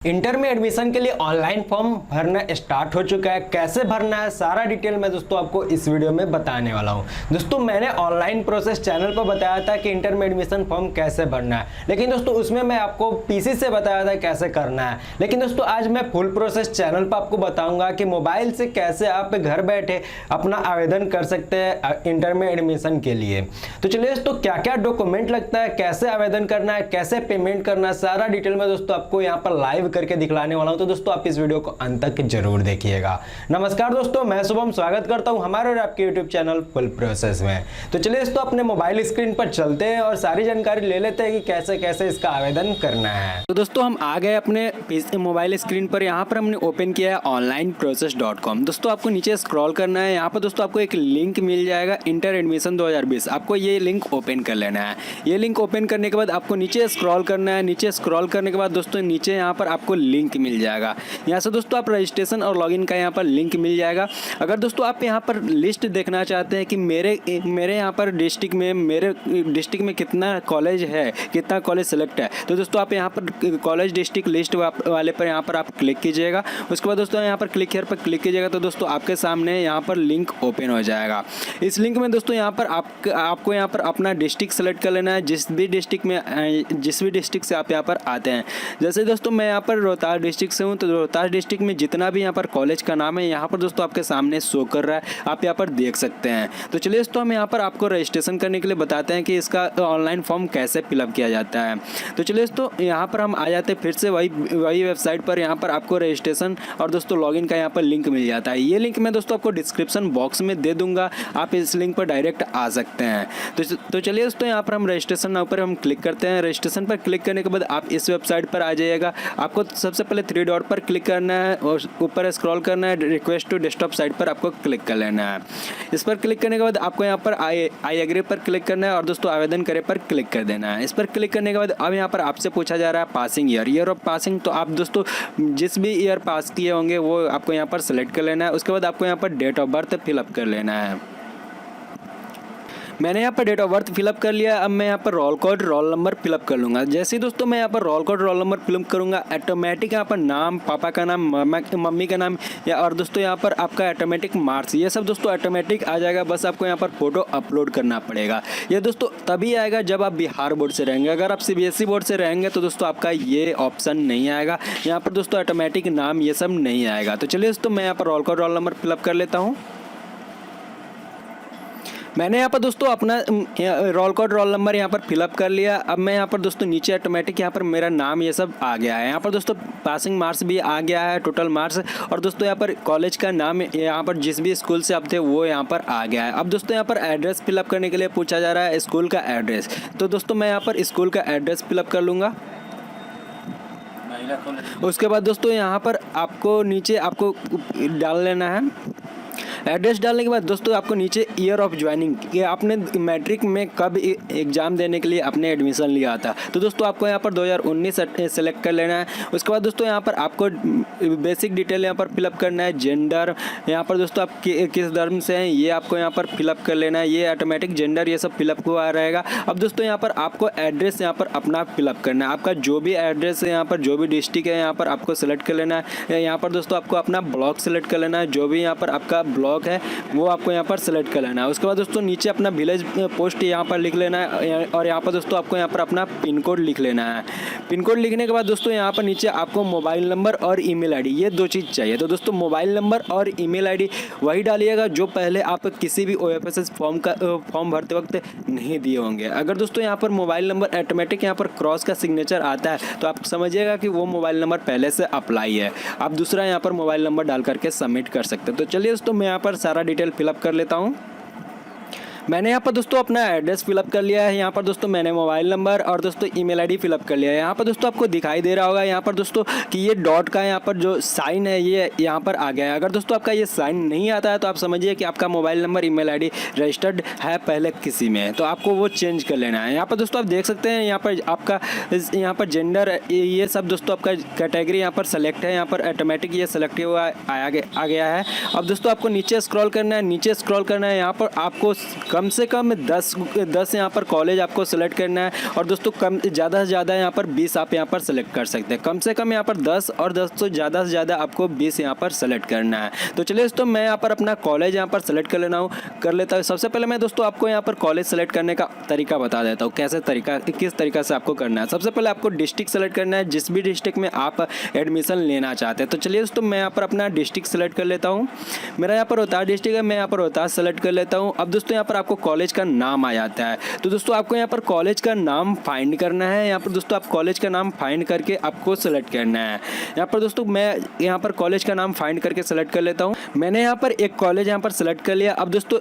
Inter में admission के लिए ऑनलाइन फॉर्म भरना स्टार्ट हो चुका है। कैसे भरना है सारा डिटेल मैं दोस्तों आपको इस वीडियो में बताने वाला हूं। दोस्तों मैंने ऑनलाइन प्रोसेस चैनल पर बताया था कि इंटर में एडमिशन फॉर्म कैसे भरना है, लेकिन दोस्तों उसमें मैं आपको पीसी से बताया था कैसे करना है। लेकिन दोस्तों आज मैं फुल प्रोसेस चैनल पर आपको बताऊंगा कि मोबाइल से कैसे आप घर बैठे अपना आवेदन कर सकते हैं इंटर में एडमिशन के लिए। तो चलिए दोस्तों क्या क्या डॉक्यूमेंट लगता है, कैसे आवेदन करना है, कैसे पेमेंट करना है, सारा डिटेल में दोस्तों आपको यहाँ पर लाइव करके दिखलाने वाला हूं। तो दोस्तों आप इस वीडियो को अंत तक जरूर देखिएगा। नमस्कार दोस्तों, मैं शुभम स्वागत करता हूं हमारे और आपके यूट्यूब चैनल फुल प्रोसेस में। तो चलिए दोस्तों अपने मोबाइल स्क्रीन पर चलते हैं और सारी जानकारी ले लेते हैं कि कैसे कैसे इसका आवेदन करना है। तो दोस्तों हम आ गए अपने मोबाइल स्क्रीन पर। यहाँ पर हमने ओपन किया है onlineprocess.com। दोस्तों आपको नीचे स्क्रॉल करना है। यहाँ पर दोस्तों आपको एक लिंक मिल जाएगा इंटर एडमिशन 2020। आपको ये लिंक ओपन कर लेना है। ये लिंक ओपन करने के बाद आपको नीचे स्क्रॉल करना है। नीचे स्क्रॉल करने के बाद दोस्तों नीचे यहाँ पर आपको लिंक मिल जाएगा। यहाँ से दोस्तों आप रजिस्ट्रेशन और लॉगिन का यहाँ पर लिंक मिल जाएगा। अगर दोस्तों आप यहाँ पर लिस्ट देखना चाहते हैं कि मेरे यहाँ पर डिस्ट्रिक्ट में मेरे डिस्ट्रिक्ट में कितना कॉलेज है, कितना कॉलेज सेलेक्ट है, तो दोस्तों आप यहाँ पर कॉलेज डिस्ट्रिक्ट लिस्ट वाले पर यहाँ पर आप क्लिक कीजिएगा। उसके बाद दोस्तों यहाँ पर क्लिक हियर पर क्लिक कीजिएगा तो दोस्तों आपके सामने यहाँ पर लिंक ओपन हो जाएगा। इस लिंक में दोस्तों यहाँ पर आपको यहाँ पर अपना डिस्ट्रिक्ट सेलेक्ट कर लेना है, जिस भी डिस्ट्रिक्ट से आप यहाँ पर आते हैं। जैसे दोस्तों मैं यहाँ पर रोहतास डिस्ट्रिक्ट से हूँ, तो रोहतास डिस्ट्रिक्ट में जितना भी यहाँ पर कॉलेज का नाम है यहाँ पर दोस्तों आपके सामने शो कर रहा है, आप यहाँ पर देख सकते हैं। तो चलिए दोस्तों हम यहाँ पर आपको रजिस्ट्रेशन करने के लिए बताते हैं कि इसका ऑनलाइन फॉर्म कैसे फिलअप किया जाता है। तो चलिए दोस्तों यहाँ पर हम आ जाते हैं फिर से वही वेबसाइट पर। यहाँ पर आपको रजिस्ट्रेशन और दोस्तों लॉगिन का यहाँ पर लिंक मिल जाता है। ये लिंक मैं दोस्तों आपको डिस्क्रिप्शन बॉक्स में दे दूंगा, आप इस लिंक पर डायरेक्ट आ सकते हैं। तो चलिए दोस्तों यहाँ पर हम रजिस्ट्रेशन नाउ पर हम क्लिक करते हैं। रजिस्ट्रेशन पर क्लिक करने के बाद आप इस वेबसाइट पर आ जाइएगा। आपको सबसे पहले 3 डॉट पर क्लिक करना है और ऊपर स्क्रॉल करना है, रिक्वेस्ट टू डेस्कटॉप साइट पर आपको क्लिक कर लेना है। इस पर क्लिक करने के बाद आपको यहाँ पर आई एग्री पर क्लिक करना है और दोस्तों आवेदन करे पर क्लिक कर देना है। इस पर क्लिक करने के बाद अब यहाँ पर आपसे पूछा जा रहा है पासिंग ईयर ऑफ पासिंग। तो आप दोस्तों जिस भी ईयर पास किए होंगे वो आपको यहाँ पर सेलेक्ट कर लेना है। उसके बाद आपको यहाँ पर डेट ऑफ बर्थ फिलअप कर लेना है। मैंने यहाँ पर डेट ऑफ बर्थ फिलअप कर लिया। अब मैं यहाँ पर roll code roll number fill up कर लूँगा। जैसे ही दोस्तों मैं यहाँ पर roll code roll number fill up करूँगा, ऑटोमेटिक यहाँ पर नाम, पापा का नाम, मम्मी का नाम और दोस्तों यहाँ पर आपका ऑटोमेटिक मार्क्स, ये सब दोस्तों ऑटोमेटिक आ जाएगा। बस आपको यहाँ पर फोटो अपलोड करना पड़ेगा। ये दोस्तों तभी आएगा जब आप बिहार बोर्ड से रहेंगे। अगर आप सीबीएसई बोर्ड से रहेंगे तो दोस्तों आपका ये ऑप्शन नहीं आएगा। यहाँ पर दोस्तों ऑटोमेटिक नाम ये सब नहीं आएगा। तो चलिए दोस्तों मैं यहाँ पर roll code roll number fill up कर लेता हूँ। मैंने यहाँ पर दोस्तों अपना रोल कोड रोल नंबर यहाँ पर फिलअप कर लिया। अब मैं यहाँ पर दोस्तों नीचे ऑटोमेटिक यहाँ पर मेरा नाम ये सब आ गया है। यहाँ पर दोस्तों पासिंग मार्क्स भी आ गया है, टोटल मार्क्स, और दोस्तों यहाँ पर कॉलेज का नाम यहाँ पर जिस भी स्कूल से आप थे वो यहाँ पर आ गया है। अब दोस्तों यहाँ पर एड्रेस फिलअप करने के लिए पूछा जा रहा है स्कूल का एड्रेस। तो दोस्तों मैं यहाँ पर स्कूल का एड्रेस फिलअप कर लूँगा। उसके बाद दोस्तों यहाँ पर आपको नीचे आपको डाल लेना है। एड्रेस डालने के बाद दोस्तों आपको नीचे ईयर ऑफ ज्वाइनिंग, कि आपने मैट्रिक में कब एग्ज़ाम देने के लिए आपने एडमिशन लिया था, तो दोस्तों आपको यहाँ पर 2019 सेलेक्ट कर लेना है। उसके बाद दोस्तों यहाँ पर आपको बेसिक डिटेल यहाँ पर फिलअप करना है। जेंडर, यहाँ पर दोस्तों आप किस धर्म से हैं ये आपको यहाँ पर फिलअप कर लेना है। ये ऑटोमेटिक जेंडर ये सब फिलअप हुआ रहेगा। अब दोस्तों यहाँ पर आपको एड्रेस यहाँ पर अपना फिलअप करना है। आपका जो भी एड्रेस है यहाँ पर, जो भी डिस्ट्रिक्ट है यहाँ पर आपको सेलेक्ट कर लेना है। यहाँ पर दोस्तों आपको अपना ब्लॉक सेलेक्ट कर लेना है। जो भी यहाँ पर आपका ब्लॉक है वो आपको यहाँ पर सेलेक्ट कर लेना है। उसके बाद दोस्तों नीचे अपना विलेज पोस्ट यहाँ पर लिख लेना है और यहाँ पर दोस्तों आपको यहाँ पर अपना पिन कोड लिख लेना है। पिन कोड लिखने के बाद दोस्तों यहाँ पर नीचे आपको मोबाइल नंबर और ईमेल आईडी, ये 2 चीज़ चाहिए। तो दोस्तों मोबाइल नंबर और ईमेल आईडी वही डालिएगा जो पहले आप किसी भी OFSS फॉर्म भरते वक्त नहीं दिए होंगे। अगर दोस्तों यहाँ पर मोबाइल नंबर ऑटोमेटिक यहाँ पर क्रॉस का सिग्नेचर आता है तो आप समझिएगा कि वो मोबाइल नंबर पहले से अप्लाई है। आप दूसरा यहाँ पर मोबाइल नंबर डाल करके सबमिट कर सकते हैं। तो चलिए दोस्तों मैं यहाँ पर सारा डिटेल फिलअप कर लेता हूँ। मैंने यहाँ पर दोस्तों अपना एड्रेस फिलअप कर लिया है। यहाँ पर दोस्तों मैंने मोबाइल नंबर और दोस्तों ईमेल आईडी फिलअप कर लिया है। यहाँ पर दोस्तों आपको दिखाई दे रहा होगा यहाँ पर दोस्तों कि ये डॉट का यहाँ पर जो साइन है ये यहाँ पर आ गया है। अगर दोस्तों आपका ये साइन नहीं आता है तो आप समझिए कि आपका mobile number email ID registered है पहले किसी में, तो आपको वो चेंज कर लेना है। यहाँ पर दोस्तों आप देख सकते हैं यहाँ पर आपका यहाँ पर जेंडर ये सब दोस्तों आपका कैटेगरी यहाँ पर सेलेक्ट है। यहाँ पर ऑटोमेटिक ये सेलेक्ट हुआ आ गया है। अब दोस्तों आपको नीचे स्क्रॉल करना है। नीचे स्क्रॉल करना है, यहाँ पर आपको कम से कम 10 यहाँ पर कॉलेज आपको सेलेक्ट करना है और दोस्तों ज़्यादा से ज़्यादा यहाँ पर 20 आप यहाँ पर सेलेक्ट कर सकते हैं। कम से कम यहाँ पर 10 और 10 तो ज़्यादा से ज़्यादा आपको 20 यहाँ पर सेलेक्ट करना है। तो चलिए दोस्तों मैं यहाँ पर अपना कॉलेज यहाँ पर सेलेक्ट कर लेता हूँ। सबसे पहले मैं दोस्तों आपको यहाँ पर कॉलेज सेलेक्ट करने का तरीका बता देता हूँ, किस तरीका से आपको करना है। सबसे पहले आपको डिस्ट्रिक्ट सेलेक्ट करना है, जिस भी डिस्ट्रिक्ट में आप एडमिशन लेना चाहते हैं। तो चलिए दोस्तों मैं यहाँ पर अपना डिस्ट्रिक्ट सेलेक्ट कर लेता हूँ। मेरा यहाँ पर रोहतास डिस्ट्रिक्ट है, मैं यहाँ पर रोहतास सेलेक्ट कर लेता हूँ। अब दोस्तों यहाँ पर आपको कॉलेज का नाम आ जाता है। तो दोस्तों आपको यहाँ पर कॉलेज का नाम फाइंड करना है। यहाँ पर दोस्तों आप कॉलेज का नाम फाइंड करके आपको सेलेक्ट करना है। यहाँ पर दोस्तों मैं यहाँ पर कॉलेज का नाम फाइंड करके सेलेक्ट कर लेता हूँ। मैंने यहाँ पर एक कॉलेज यहाँ पर सेलेक्ट कर लिया। अब दोस्तों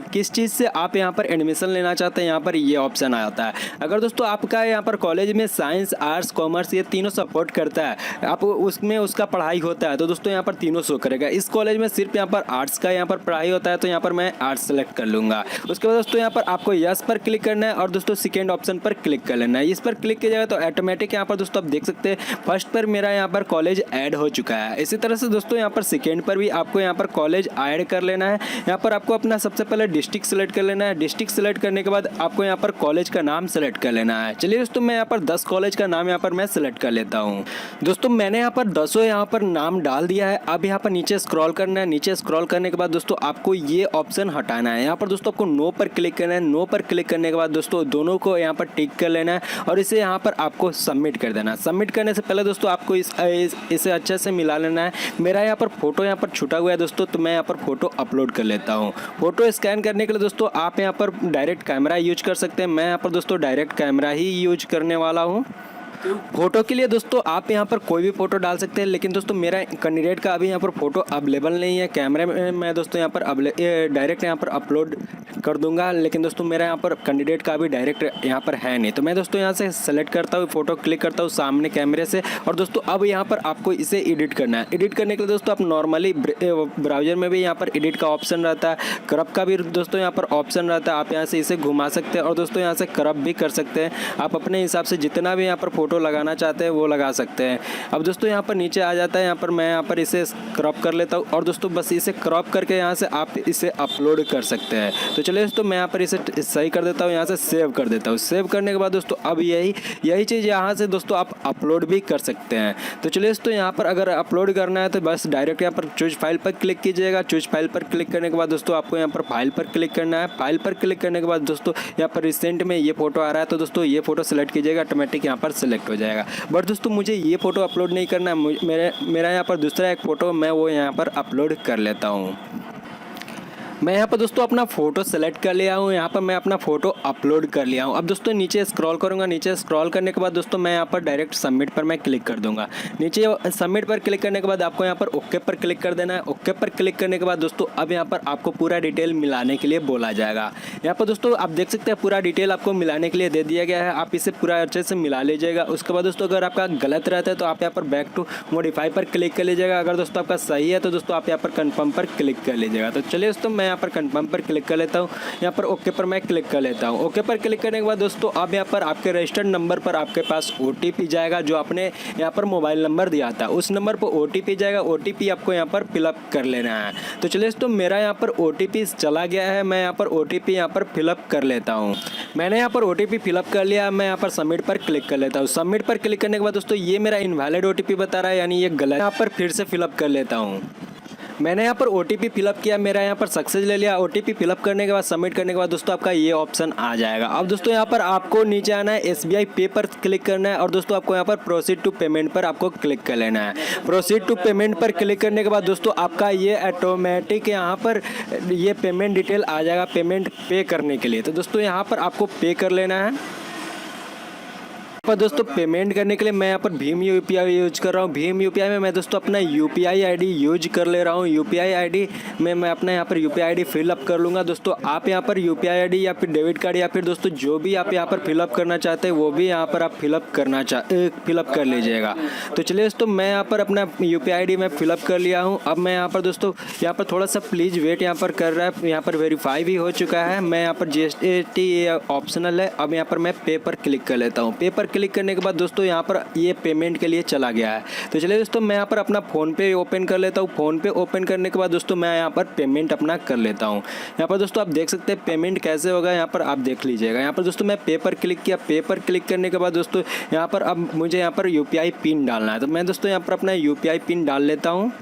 किस चीज़ से आप यहाँ पर एडमिशन लेना चाहते हैं, यहाँ पर ये ऑप्शन आ जाता है। अगर दोस्तों आपका यहाँ पर कॉलेज में साइंस, आर्ट्स, कॉमर्स ये तीनों सपोर्ट करता है, आप उसमें उसका पढ़ाई होता है, तो दोस्तों यहाँ पर तीनों शो करेगा। इस कॉलेज में सिर्फ यहाँ पर आर्ट्स का यहाँ पर पढ़ाई होता है, तो यहाँ पर मैं आर्ट्स सेलेक्ट कर लूँगा। उसके बाद दोस्तों यहाँ पर आपको यस पर क्लिक करना है और दोस्तों सेकेंड ऑप्शन पर क्लिक कर लेना है। इस पर क्लिक किया जाएगा तो ऑटोमेटिक यहाँ पर दोस्तों आप देख सकते हैं फर्स्ट पर मेरा यहाँ पर कॉलेज ऐड हो चुका है। इसी तरह से दोस्तों यहाँ पर सेकेंड पर भी आपको यहाँ पर कॉलेज ऐड कर लेना है। यहाँ पर आपको अपना सबसे पहले डिस्ट्रिक्ट सेलेक्ट कर लेना है। डिस्ट्रिक्ट सेलेक्ट करने के बाद आपको यहाँ पर कॉलेज का नाम सेलेक्ट कर लेना है। चलिए दोस्तों मैं यहाँ पर 10 कॉलेज का नाम यहाँ पर मैं सेलेक्ट कर लेता हूँ। दोस्तों मैंने यहाँ पर 10 यहाँ पर नाम डाल दिया है। अब यहाँ पर नीचे स्क्रॉल करना है। नीचे स्क्रॉल करने के बाद दोस्तों आपको ये ऑप्शन हटाना है। यहाँ पर दोस्तों आपको नो पर क्लिक करना है। नो पर क्लिक करने के बाद दोस्तों दोनों को यहाँ पर टिक कर लेना है और इसे यहाँ पर आपको सबमिट कर देना है। सबमिट करने से पहले दोस्तों आपको इसे अच्छे से मिला लेना है। मेरा यहाँ पर फोटो यहाँ पर छूटा हुआ है दोस्तों, तो मैं यहाँ पर फोटो अपलोड कर लेता हूँ। फोटो स्कैन करने के लिए दोस्तों आप यहाँ पर डायरेक्ट कैमरा यूज कर सकते हैं। मैं यहाँ पर दोस्तों डायरेक्ट कैमरा ही यूज करने वाला हूँ। फोटो के लिए दोस्तों आप यहाँ पर कोई भी फोटो डाल सकते हैं, लेकिन दोस्तों मेरा कैंडिडेट का अभी यहाँ पर फोटो अवेलेबल नहीं है। कैमरे में मैं दोस्तों यहाँ पर डायरेक्ट यहाँ पर अपलोड कर दूंगा, लेकिन दोस्तों मेरा यहाँ पर कैंडिडेट का अभी डायरेक्ट यहाँ पर है नहीं। तो मैं दोस्तों यहाँ से सेलेक्ट करता हूँ, फोटो क्लिक करता हूँ सामने कैमरे से और दोस्तों अब यहाँ पर आपको इसे एडिट करना है। एडिट करने के लिए दोस्तों आप नॉर्मली ब्राउजर में भी यहाँ पर एडिट का ऑप्शन रहता है, क्रॉप का भी दोस्तों यहाँ पर ऑप्शन रहता है। आप यहाँ से इसे घुमा सकते हैं और दोस्तों यहाँ से क्रॉप भी कर सकते हैं। आप अपने हिसाब से जितना भी यहाँ पर फोटो लगाना चाहते हैं वो लगा सकते हैं। अब दोस्तों यहाँ पर नीचे आ जाता है, यहाँ पर मैं यहाँ पर इसे क्रॉप कर लेता हूँ और दोस्तों बस इसे क्रॉप करके यहाँ से आप इसे अपलोड कर सकते हैं। तो चलिए दोस्तों मैं यहाँ पर इसे सही कर देता हूँ, यहाँ से सेव कर देता हूँ। सेव करने के बाद दोस्तों अब यही चीज़ यहाँ से दोस्तों आप अपलोड भी कर सकते हैं। तो चलिए दोस्तों यहाँ पर अगर अपलोड करना है तो बस डायरेक्ट यहाँ पर चूज फाइल पर क्लिक कीजिएगा। चूज फाइल पर क्लिक करने के बाद दोस्तों आपको यहाँ पर फाइल पर क्लिक करना है। फाइल पर क्लिक करने के बाद दोस्तों यहाँ पर रिसेंट में ये फोटो आ रहा है, तो दोस्तों ये फोटो सेलेक्ट कीजिएगा, ऑटोमेटिक यहाँ पर सेलेक्ट हो जाएगा। बट दोस्तों मुझे ये फोटो अपलोड नहीं करना है, मेरा यहाँ पर दूसरा एक फ़ोटो मैं वो यहाँ पर अपलोड कर लेता हूँ। मैं यहाँ पर दोस्तों अपना फ़ोटो सेलेक्ट कर लिया हूँ। यहाँ पर मैं अपना फ़ोटो अपलोड कर लिया हूँ। अब दोस्तों नीचे स्क्रॉल करूँगा। नीचे स्क्रॉल करने के बाद दोस्तों मैं यहाँ पर डायरेक्ट सबमिट पर मैं क्लिक कर दूँगा। नीचे सबमिट पर क्लिक करने के बाद आपको यहाँ पर ओके पर क्लिक कर देना है। ओके पर क्लिक करने के बाद दोस्तों अब यहाँ पर आपको पूरा डिटेल मिलाने के लिए बोला जाएगा। यहाँ पर दोस्तों आप देख सकते हैं पूरा डिटेल आपको मिलाने के लिए दे दिया गया है। आप इसे पूरा अच्छे से मिला लीजिएगा। उसके बाद दोस्तों अगर आपका गलत रहता है तो आप यहाँ पर बैक टू मॉडिफाई पर क्लिक कर लीजिएगा। अगर दोस्तों आपका सही है तो दोस्तों आप यहाँ पर कन्फर्म पर क्लिक कर लीजिएगा। तो चलिए दोस्तों मैं यहाँ पर कन्फर्म पर क्लिक कर लेता हूँ। यहाँ पर ओके पर मैं क्लिक कर लेता हूँ। ओके पर क्लिक करने के बाद दोस्तों अब यहाँ पर आपके रजिस्टर्ड नंबर पर आपके पास OTP जाएगा, जो आपने यहाँ पर मोबाइल नंबर दिया था उस नंबर पर OTP जाएगा। OTP आपको यहाँ पर फिलअप कर लेना है। तो चलिए दोस्तों मेरा यहाँ पर OTP चला गया है। मैं यहाँ पर OTP यहाँ पर फिलअप कर लेता हूँ। मैंने यहाँ पर OTP फिलअप कर लिया। मैं यहाँ पर सबमिट पर क्लिक कर लेता हूँ। सबमिट पर क्लिक करने के बाद दोस्तों ये मेरा इनवैलिड OTP बता रहा है, यानी ये गलत। यहाँ पर फिर से फिलअप कर लेता हूँ। मैंने यहाँ पर OTP फिलअप किया, मेरा यहाँ पर सक्सेस ले लिया। OTP फिलअप करने के बाद सबमिट करने के बाद दोस्तों आपका ये ऑप्शन आ जाएगा। अब दोस्तों यहाँ पर आपको नीचे आना है, SBI पे पर क्लिक करना है और दोस्तों आपको यहाँ पर प्रोसीड टू पेमेंट पर आपको क्लिक कर लेना है। प्रोसीड टू पेमेंट पर क्लिक करने के बाद दोस्तों आपका ये ऑटोमेटिक यहाँ पर ये पेमेंट डिटेल आ जाएगा पेमेंट पे करने के लिए। तो दोस्तों यहाँ पर आपको पे कर लेना है। पर दोस्तों पेमेंट करने के लिए मैं यहाँ पर भीम UPI यूज कर रहा हूँ। भीम UPI में मैं दोस्तों अपना UPI ID यूज कर ले रहा हूँ। UPI ID में मैं अपना यहाँ पर UPI ID फिलअप कर लूँगा। दोस्तों आप यहाँ पर UPI ID या फिर डेबिट कार्ड या फिर दोस्तों जो भी आप यहाँ पर फिलअप करना चाहते हैं वो भी यहाँ पर आप फिलअप कर लीजिएगा। तो चलिए दोस्तों मैं यहाँ पर अपना UPI ID मैं फिलअप कर लिया हूँ। अब मैं यहाँ पर दोस्तों यहाँ पर थोड़ा सा प्लीज़ वेट यहाँ पर कर रहा है। यहाँ पर वेरीफाई भी हो चुका है। मैं यहाँ पर GST ऑप्शनल है। अब यहाँ पर मैं पे पर क्लिक कर लेता हूँ। पे पर क्लिक करने के बाद दोस्तों यहाँ पर ये पेमेंट के लिए चला गया है। तो चलिए दोस्तों मैं यहाँ पर अपना फ़ोनपे ओपन कर लेता हूँ। फ़ोनपे ओपन करने के बाद दोस्तों मैं यहाँ पर पेमेंट अपना कर लेता हूँ। यहाँ पर दोस्तों आप देख सकते हैं पेमेंट कैसे होगा, यहाँ पर आप देख लीजिएगा। यहाँ पर दोस्तों मैं पे पर क्लिक किया। पे पर क्लिक करने के बाद दोस्तों यहाँ पर अब मुझे यहाँ पर UPI पिन डालना है। तो मैं दोस्तों यहाँ पर अपना UPI पिन डाल लेता हूँ।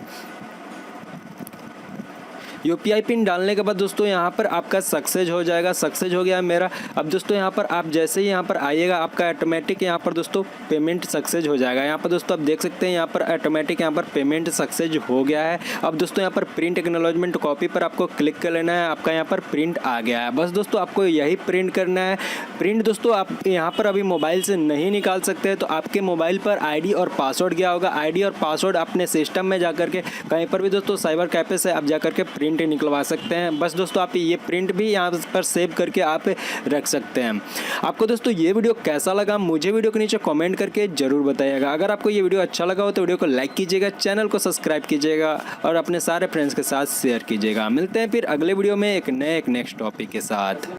UPI पिन डालने के बाद दोस्तों यहाँ पर आपका सक्सेस हो जाएगा। सक्सेस हो गया है मेरा। अब दोस्तों यहाँ पर आप जैसे ही यहाँ पर आइएगा आपका ऑटोमेटिक यहाँ पर दोस्तों पेमेंट सक्सेस हो जाएगा। यहाँ पर दोस्तों आप देख सकते हैं यहाँ पर ऑटोमेटिक यहाँ पर पेमेंट सक्सेस हो गया है। अब दोस्तों यहाँ पर प्रिंट एक्नॉलेजमेंट कॉपी पर आपको क्लिक कर लेना है। आपका यहाँ पर प्रिंट आ गया है। बस दोस्तों आपको यही प्रिंट करना है। प्रिंट दोस्तों आप यहाँ पर अभी मोबाइल से नहीं निकाल सकते हैं, तो आपके मोबाइल पर ID और पासवर्ड गया होगा। ID और पासवर्ड अपने सिस्टम में जाकर के कहीं पर भी दोस्तों साइबर कैफे से आप जाकर के प्रिंट निकलवा सकते हैं। बस दोस्तों आप ये प्रिंट भी यहाँ पर सेव करके आप रख सकते हैं। आपको दोस्तों ये वीडियो कैसा लगा मुझे वीडियो के नीचे कमेंट करके जरूर बताइएगा। अगर आपको ये वीडियो अच्छा लगा हो तो वीडियो को लाइक कीजिएगा, चैनल को सब्सक्राइब कीजिएगा और अपने सारे फ्रेंड्स के साथ शेयर कीजिएगा। मिलते हैं फिर अगले वीडियो में एक नेक्स्ट टॉपिक के साथ।